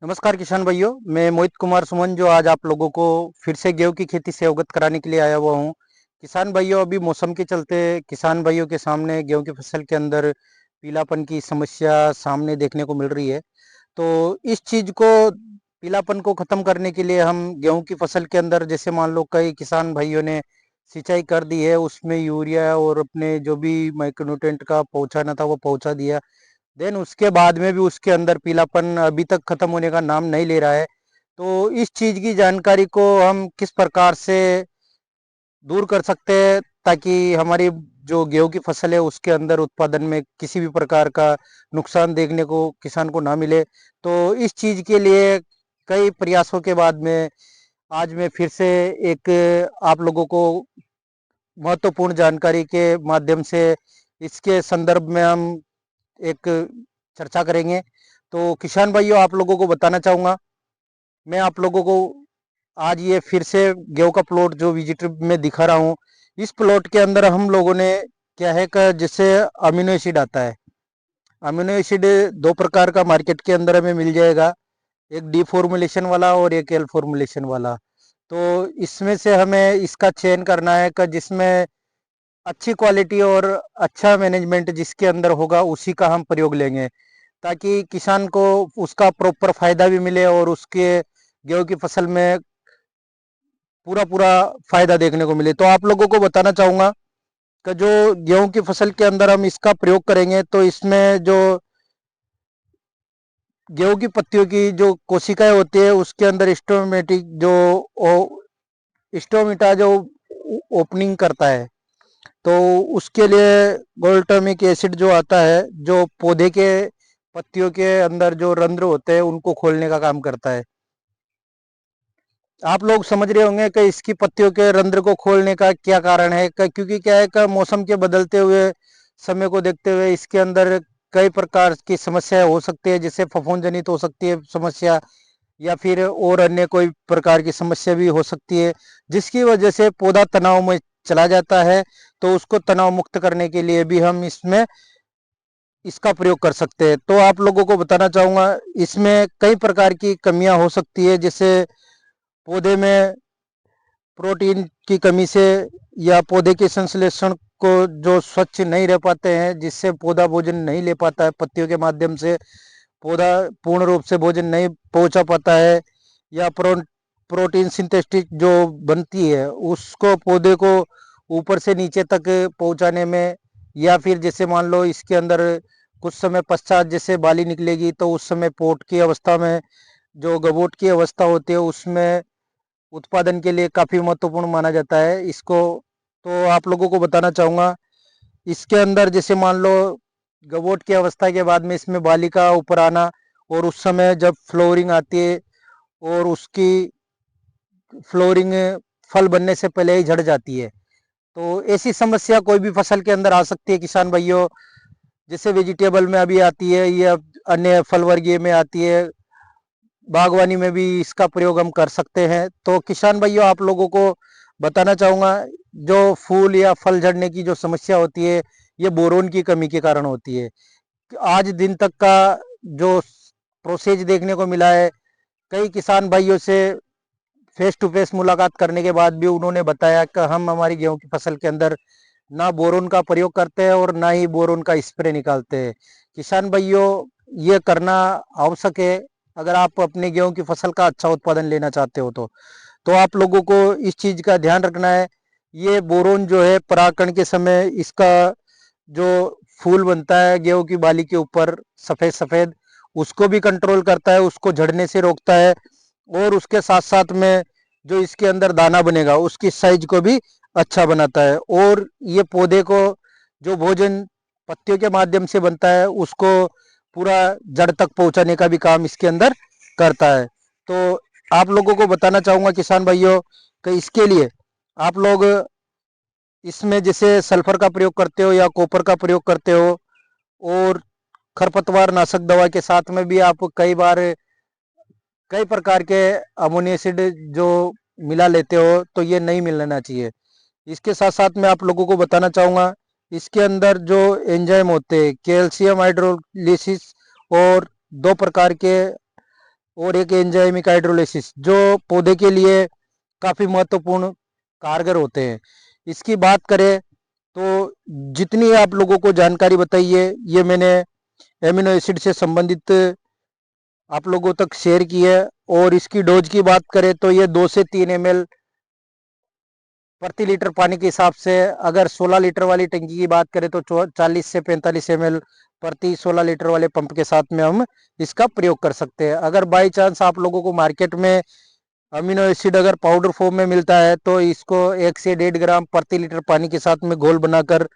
नमस्कार किसान भाइयों। मैं मोहित कुमार सुमन जो आज आप लोगों को फिर से गेहूं की खेती से अवगत कराने के लिए आया हुआ हूं। किसान भाइयों, अभी मौसम के चलते किसान भाइयों के सामने गेहूं की फसल के अंदर पीलापन की समस्या सामने देखने को मिल रही है। तो इस चीज को, पीलापन को खत्म करने के लिए हम गेहूं की फसल के अंदर, जैसे मान लो कई किसान भाइयों ने सिंचाई कर दी है, उसमें यूरिया और अपने जो भी माइक्रोन्यूट्रेंट का पहुंचाना था वो पहुंचा दिया। देन उसके बाद में भी उसके अंदर पीलापन अभी तक खत्म होने का नाम नहीं ले रहा है। तो इस चीज की जानकारी को हम किस प्रकार से दूर कर सकते हैं ताकि हमारी जो गेहूं की फसल है उसके अंदर उत्पादन में किसी भी प्रकार का नुकसान देखने को किसान को ना मिले। तो इस चीज के लिए कई प्रयासों के बाद में आज मैं फिर से एक आप लोगों को महत्वपूर्ण जानकारी के माध्यम से इसके संदर्भ में हम एक चर्चा करेंगे। तो किसान भाइयों, आप लोगों को बताना चाहूँगा, मैं आप लोगों को आज ये फिर से गेहूं का प्लॉट जो विजिट में दिखा रहा हूँ। इस प्लॉट के अंदर हम लोगों ने क्या है कि जैसे अमीनो एसिड आता है, अमीनो एसिड दो प्रकार का मार्केट के अंदर हमें मिल जाएगा, एक डी फॉर्मुलेशन वाला और एक एल फॉर्मुलेशन वाला। तो इसमें से हमें इसका चयन करना है कि जिसमें अच्छी क्वालिटी और अच्छा मैनेजमेंट जिसके अंदर होगा उसी का हम प्रयोग लेंगे, ताकि किसान को उसका प्रॉपर फायदा भी मिले और उसके गेहूं की फसल में पूरा पूरा फायदा देखने को मिले। तो आप लोगों को बताना चाहूंगा कि जो गेहूं की फसल के अंदर हम इसका प्रयोग करेंगे तो इसमें जो गेहूं की पत्तियों की जो कोशिकाएं होती है उसके अंदर स्टोमेटिक जो स्टोमिटा जो ओपनिंग करता है, तो उसके लिए गोल्टामिक एसिड जो आता है, जो पौधे के पत्तियों के अंदर जो रंध्र होते हैं उनको खोलने का काम करता है। आप लोग समझ रहे होंगे कि इसकी पत्तियों के रंध्र को खोलने का क्या कारण है, क्योंकि क्या है कि मौसम के बदलते हुए समय को देखते हुए इसके अंदर कई प्रकार की समस्याएं हो सकती है, जैसे फफूंद जनित हो सकती है समस्या, या फिर और अन्य कोई प्रकार की समस्या भी हो सकती है, जिसकी वजह से पौधा तनाव में चला जाता है। तो उसको तनाव मुक्त करने के लिए भी हम इसमें इसका प्रयोग कर सकते हैं। तो आप लोगों को बताना चाहूंगा, इसमें कई प्रकार की कमियां हो सकती है, जैसे पौधे में प्रोटीन की कमी से, या पौधे के संश्लेषण को जो स्वच्छ नहीं रह पाते हैं, जिससे पौधा भोजन नहीं ले पाता है, पत्तियों के माध्यम से पौधा पूर्ण रूप से भोजन नहीं पहुंचा पाता है, या प्रोटीन सिंथेटिक जो बनती है उसको पौधे को ऊपर से नीचे तक पहुंचाने में, या फिर जैसे मान लो इसके अंदर कुछ समय पश्चात जैसे बाली निकलेगी तो उस समय पोट की अवस्था में, जो गबोट की अवस्था होती है उसमें उत्पादन के लिए काफ़ी महत्वपूर्ण माना जाता है इसको। तो आप लोगों को बताना चाहूँगा, इसके अंदर जैसे मान लो गबोट की अवस्था के बाद में इसमें बाली का ऊपर आना, और उस समय जब फ्लोरिंग आती है और उसकी फ्लोरिंग फल बनने से पहले ही झड़ जाती है। तो ऐसी समस्या कोई भी फसल के अंदर आ सकती है किसान भाइयों, जैसे वेजिटेबल में अभी आती है या अन्य फल वर्गीय में आती है, बागवानी में भी इसका प्रयोग हम कर सकते हैं। तो किसान भाइयों, आप लोगों को बताना चाहूँगा, जो फूल या फल झड़ने की जो समस्या होती है ये बोरोन की कमी के कारण होती है। आज दिन तक का जो प्रोसेस देखने को मिला है, कई किसान भाइयों से फेस टू फेस मुलाकात करने के बाद भी उन्होंने बताया कि हम हमारी गेहूं की फसल के अंदर ना बोरोन का प्रयोग करते हैं और ना ही बोरोन का स्प्रे निकालते हैं। किसान भाइयों, ये करना आवश्यक है अगर आप अपने गेहूं की फसल का अच्छा उत्पादन लेना चाहते हो। तो आप लोगों को इस चीज का ध्यान रखना है। ये बोरोन जो है परागण के समय इसका जो फूल बनता है गेहूं की बाली के ऊपर सफेद सफेद, उसको भी कंट्रोल करता है, उसको झड़ने से रोकता है, और उसके साथ साथ में जो इसके अंदर दाना बनेगा उसकी साइज को भी अच्छा बनाता है, और ये पौधे को जो भोजन पत्तियों के माध्यम से बनता है उसको पूरा जड़ तक पहुंचाने का भी काम इसके अंदर करता है। तो आप लोगों को बताना चाहूंगा किसान भाइयों कि इसके लिए आप लोग इसमें जैसे सल्फर का प्रयोग करते हो या कॉपर का प्रयोग करते हो, और खरपतवार नाशक दवा के साथ में भी आप कई बार कई प्रकार के अमोनिया एसिड जो मिला लेते हो, तो ये नहीं मिलना चाहिए। इसके साथ साथ मैं आप लोगों को बताना चाहूँगा, इसके अंदर जो एंजाइम होते हैं कैल्शियम हाइड्रोलिसिस और दो प्रकार के और एक एंजाइमिक हाइड्रोलिसिस जो पौधे के लिए काफ़ी महत्वपूर्ण कारगर होते हैं। इसकी बात करें तो जितनी आप लोगों को जानकारी बताई है ये मैंने एमिनो एसिड से संबंधित आप लोगों तक शेयर की है। और इसकी डोज की बात करें तो ये 2 से 3 ml प्रति लीटर पानी के हिसाब से, अगर 16 लीटर वाली टंकी की बात करें तो 40 से 45 ml प्रति 16 लीटर वाले पंप के साथ में हम इसका प्रयोग कर सकते हैं। अगर बाई चांस आप लोगों को मार्केट में अमीनो एसिड अगर पाउडर फॉर्म में मिलता है तो इसको 1 से 1.5 ग्राम प्रति लीटर पानी के साथ में घोल बनाकर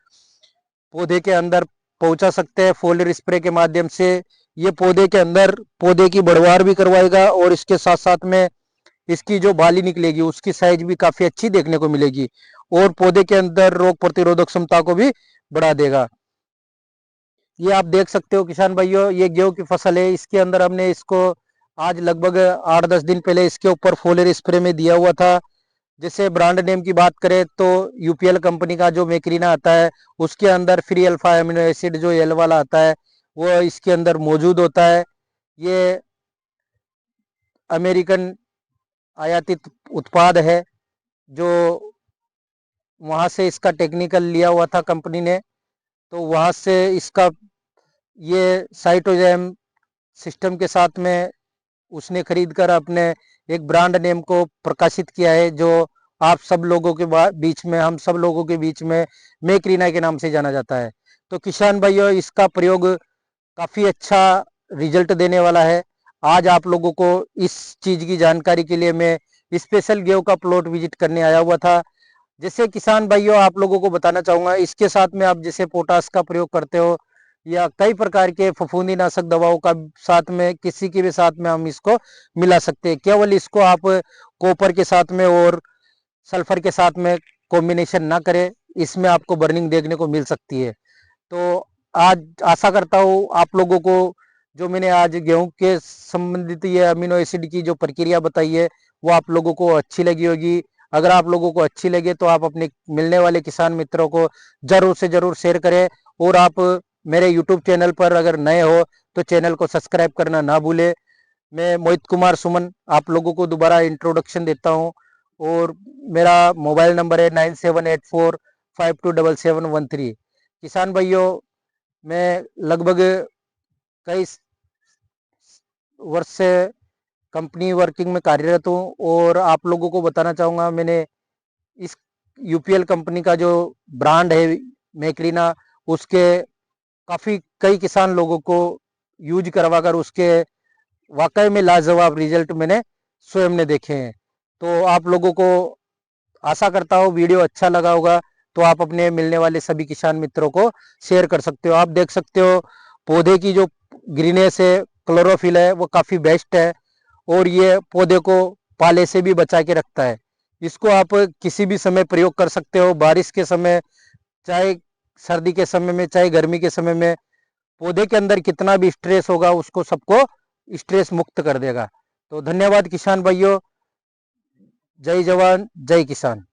पौधे के अंदर पहुंचा सकते हैं फोलियर स्प्रे के माध्यम से। ये पौधे के अंदर पौधे की बढ़वार भी करवाएगा और इसके साथ साथ में इसकी जो बाली निकलेगी उसकी साइज भी काफी अच्छी देखने को मिलेगी और पौधे के अंदर रोग प्रतिरोधक क्षमता को भी बढ़ा देगा। ये आप देख सकते हो किसान भाइयों, ये गेहूं की फसल है। इसके अंदर हमने इसको आज लगभग 8-10 दिन पहले इसके ऊपर फोलियर स्प्रे में दिया हुआ था। जैसे ब्रांड नेम की बात करें तो यूपीएल कंपनी का जो मैक्रीना आता है उसके अंदर फ्री अल्फा एमिनो एसिड जो एल वाला आता है वो इसके अंदर मौजूद होता है। ये अमेरिकन आयातित उत्पाद है जो वहाँ से इसका टेक्निकल लिया हुआ था कंपनी ने, तो वहाँ से इसका ये साइटोजेम सिस्टम के साथ में उसने खरीद कर अपने एक ब्रांड नेम को प्रकाशित किया है जो आप सब लोगों के बीच में, हम सब लोगों के बीच में मैक्रीना के नाम से जाना जाता है। तो किसान भाइयों इसका प्रयोग काफ़ी अच्छा रिजल्ट देने वाला है। आज आप लोगों को इस चीज़ की जानकारी के लिए मैं स्पेशल गेहूं का प्लॉट विजिट करने आया हुआ था। जैसे किसान भाइयों आप लोगों को बताना चाहूँगा, इसके साथ में आप जैसे पोटास का प्रयोग करते हो या कई प्रकार के फफूंदी नाशक दवाओं का साथ में किसी के भी साथ में हम इसको मिला सकते हैं। केवल इसको आप कॉपर के साथ में और सल्फर के साथ में कॉम्बिनेशन ना करें, इसमें आपको बर्निंग देखने को मिल सकती है। तो आज आशा करता हूँ आप लोगों को जो मैंने आज गेहूं के संबंधित ये अमीनो एसिड की जो प्रक्रिया बताई है वो आप लोगों को अच्छी लगी होगी। अगर आप लोगों को अच्छी लगे तो आप अपने मिलने वाले किसान मित्रों को जरूर से जरूर शेयर करें। और आप मेरे यूट्यूब चैनल पर अगर नए हो तो चैनल को सब्सक्राइब करना ना भूले। मैं मोहित कुमार सुमन आप लोगों को दोबारा इंट्रोडक्शन देता हूँ और मेरा मोबाइल नंबर है 9784527713। किसान भाइयों मैं लगभग कई वर्ष से कंपनी वर्किंग में कार्यरत हूँ और आप लोगों को बताना चाहूँगा मैंने इस यूपीएल कंपनी का जो ब्रांड है मैक्रीना उसके काफ़ी कई किसान लोगों को यूज करवा कर उसके वाकई में लाजवाब रिजल्ट मैंने स्वयं ने देखे हैं। तो आप लोगों को आशा करता हूँ वीडियो अच्छा लगा होगा तो आप अपने मिलने वाले सभी किसान मित्रों को शेयर कर सकते हो। आप देख सकते हो पौधे की जो ग्रीनेस है, क्लोरोफिल है वो काफ़ी बेस्ट है और ये पौधे को पाले से भी बचा के रखता है। इसको आप किसी भी समय प्रयोग कर सकते हो, बारिश के समय, चाहे सर्दी के समय में, चाहे गर्मी के समय में। पौधे के अंदर कितना भी स्ट्रेस होगा उसको सबको स्ट्रेस मुक्त कर देगा। तो धन्यवाद किसान भाइयों, जय जवान जय किसान।